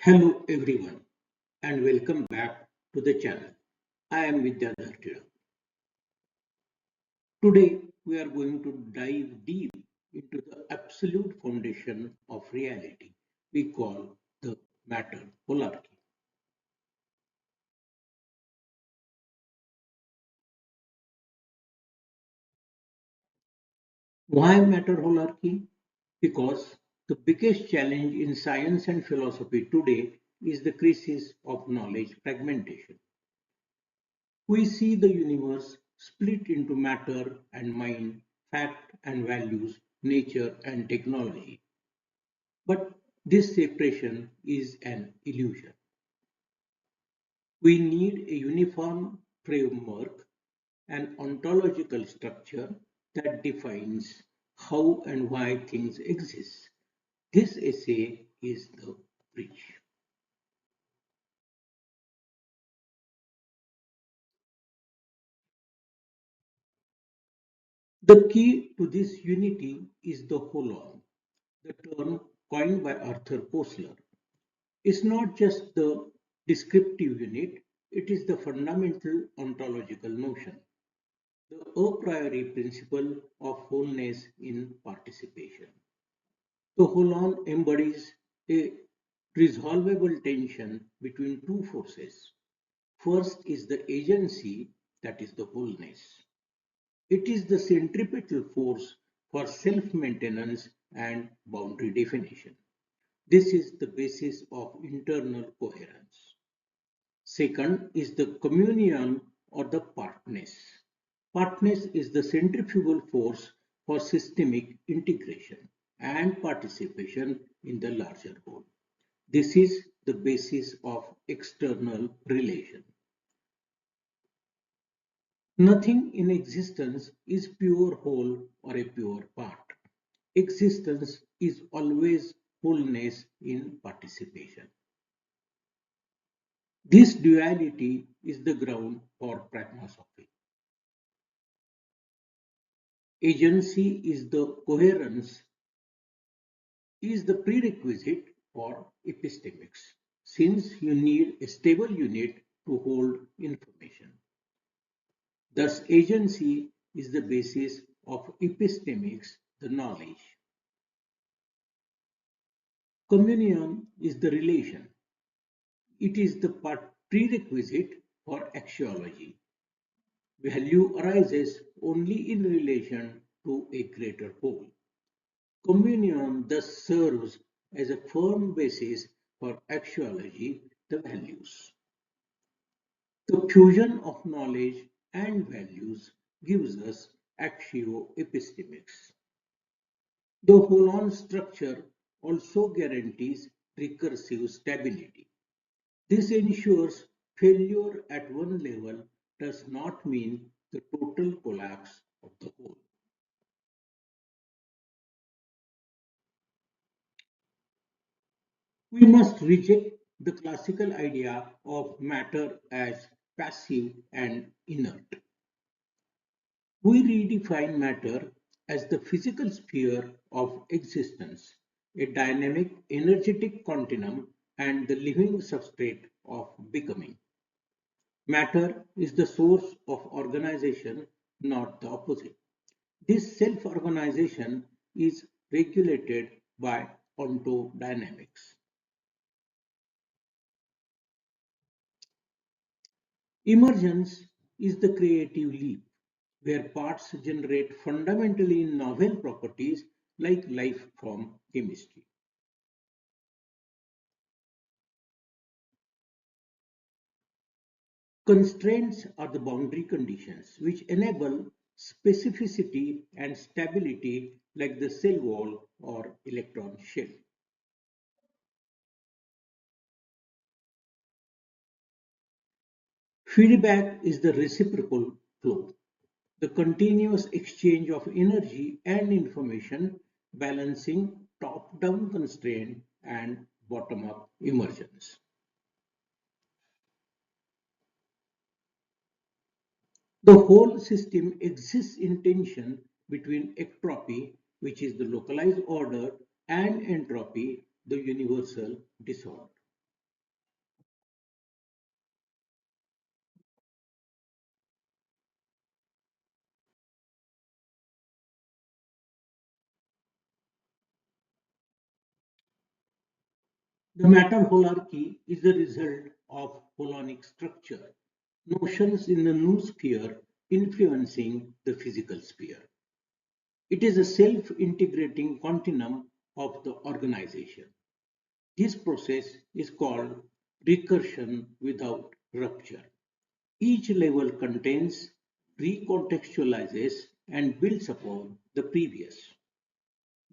Hello everyone and welcome back to the channel. I am Vidyadhar. Today we are going to dive deep into the absolute foundation of reality we call the matter holarchy. Why matter holarchy? Because the biggest challenge in science and philosophy today is the crisis of knowledge fragmentation. We see the universe split into matter and mind, fact and values, nature and technology. But this separation is an illusion. We need a uniform framework, an ontological structure that defines how and why things exist. This essay is the bridge. The key to this unity is the holon, the term coined by Arthur Koestler. It's not just the descriptive unit, it is the fundamental ontological notion, the a priori principle of wholeness in participation. The Holon embodies a resolvable tension between two forces. First is the agency, that is the wholeness. It is the centripetal force for self-maintenance and boundary definition. This is the basis of internal coherence. Second is the communion or the partness. Partness is the centrifugal force for systemic integration and participation in the larger whole. This is the basis of external relation. Nothing in existence is pure whole or a pure part. Existence is always wholeness in participation. This duality is the ground for Pragma-Sophy. Agency is the coherence, is the prerequisite for epistemics, since you need a stable unit to hold information. Thus, agency is the basis of epistemics, the knowledge. Communion is the relation. It is the prerequisite for axiology. Value arises only in relation to a greater whole. Communion thus serves as a firm basis for axiology, the values. The fusion of knowledge and values gives us Axio-Epistemics. The Holon structure also guarantees recursive stability. This ensures failure at one level does not mean the total collapse of the whole. We must reject the classical idea of matter as passive and inert. We redefine matter as the physical sphere of existence, a dynamic, energetic continuum, and the living substrate of becoming. Matter is the source of organization, not the opposite. This self-organization is regulated by ontodynamics. Emergence is the creative leap, where parts generate fundamentally novel properties like life from chemistry. Constraints are the boundary conditions which enable specificity and stability like the cell wall or electron shell. Feedback is the reciprocal flow, the continuous exchange of energy and information balancing top-down constraint and bottom-up emergence. The whole system exists in tension between ectropy, which is the localized order, and entropy, the universal disorder. The matter holarchy is the result of holonic structure, notions in the noosphere influencing the physical sphere. It is a self-integrating continuum of the organization. This process is called recursion without rupture. Each level contains, recontextualizes, and builds upon the previous.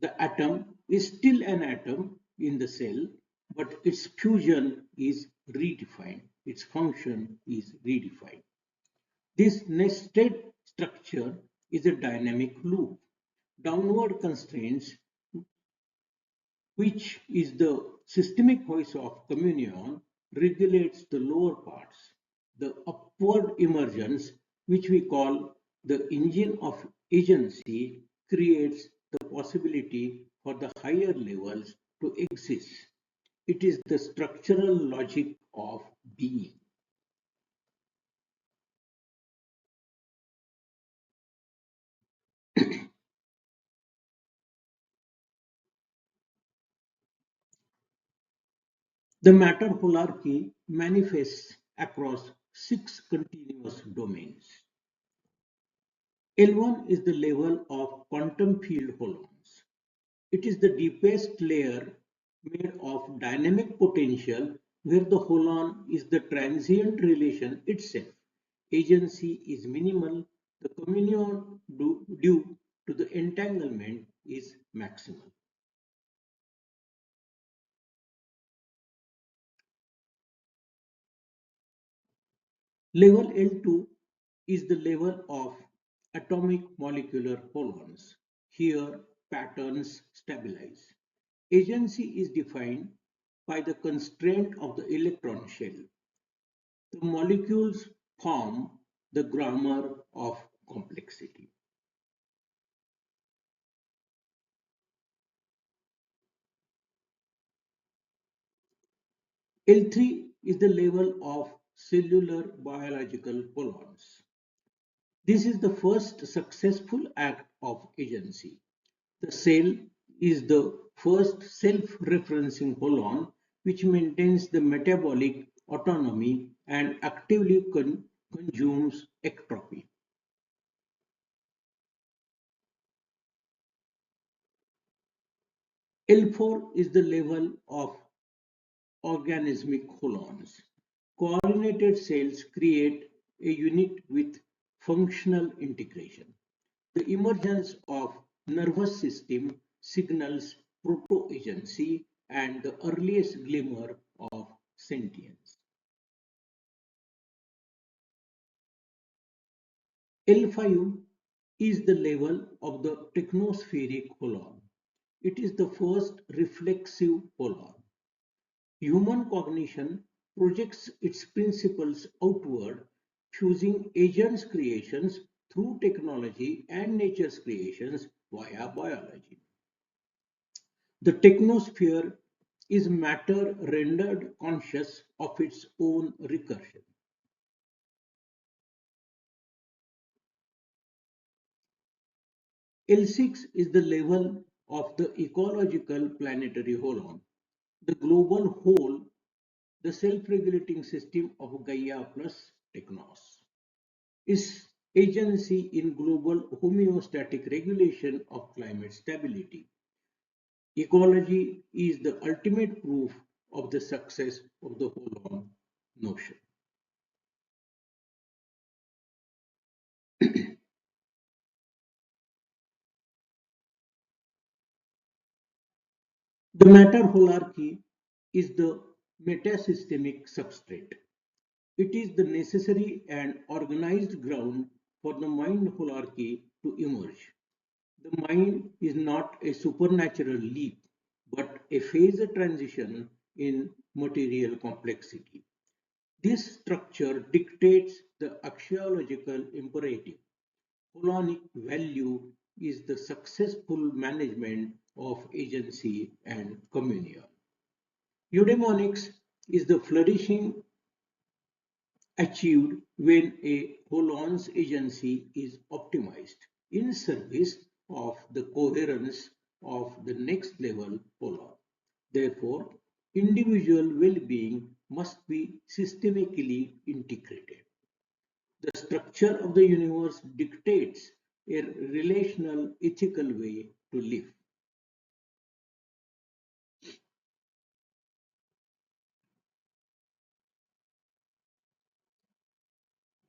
The atom is still an atom in the cell, but its fusion is redefined, its function is redefined. This nested structure is a dynamic loop. Downward constraints, which is the systemic voice of communion, regulates the lower parts. The upward emergence, which we call the engine of agency, creates the possibility for the higher levels to exist. It is the structural logic of being. The matter holarchy manifests across 6 continuous domains. L1 is the level of quantum field holons. It is the deepest layer made of dynamic potential where the holon is the transient relation itself. Agency is minimal. The communion due to the entanglement is maximal. Level L2 is the level of atomic molecular holons. Here, patterns stabilize. Agency is defined by the constraint of the electron shell. The molecules form the grammar of complexity. L3 is the level of cellular biological holons. This is the first successful act of agency. The cell is the first self-referencing holon which maintains the metabolic autonomy and actively consumes ectropy. L4 is the level of organismic holons. Coordinated cells create a unit with functional integration. The emergence of nervous system signals proto-agency and the earliest glimmer of sentience. L5 is the level of the technospheric holon. It is the first reflexive holon. Human cognition projects its principles outward, fusing agents' creations through technology and nature's creations via biology. The technosphere is matter rendered conscious of its own recursion. L6 is the level of the ecological planetary holon. The global whole, the self-regulating system of Gaia plus Technos, is agency in global homeostatic regulation of climate stability. Ecology is the ultimate proof of the success of the Holon notion. The matter holarchy is the metasystemic substrate. It is the necessary and organized ground for the mind holarchy to emerge. The mind is not a supernatural leap, but a phase transition in material complexity. This structure dictates the axiological imperative. Holonic value is the successful management of agency and communion. Eudemonics is the flourishing achieved when a Holon's agency is optimized in service of the coherence of the next level Holon. Therefore, individual well-being must be systemically integrated. The structure of the universe dictates a relational, ethical way to live.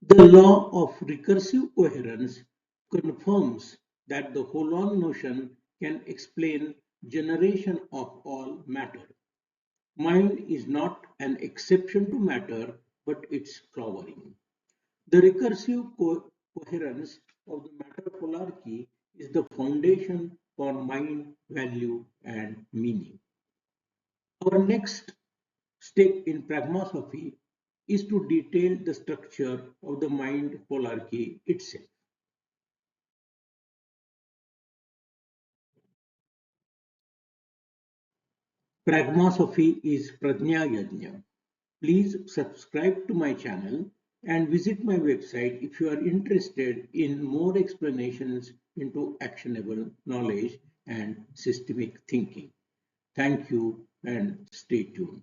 The law of recursive coherence confirms that the Holon notion can explain generation of all matter. Mind is not an exception to matter, but its flowering. The recursive coherence of the matter holarchy is the foundation for mind, value, and meaning. Our next step in Pragma-Sophy is to detail the structure of the mind holarchy itself. Pragma-Sophy is Prajna Yajna. Please subscribe to my channel and visit my website if you are interested in more explanations into actionable knowledge and systemic thinking. Thank you and stay tuned.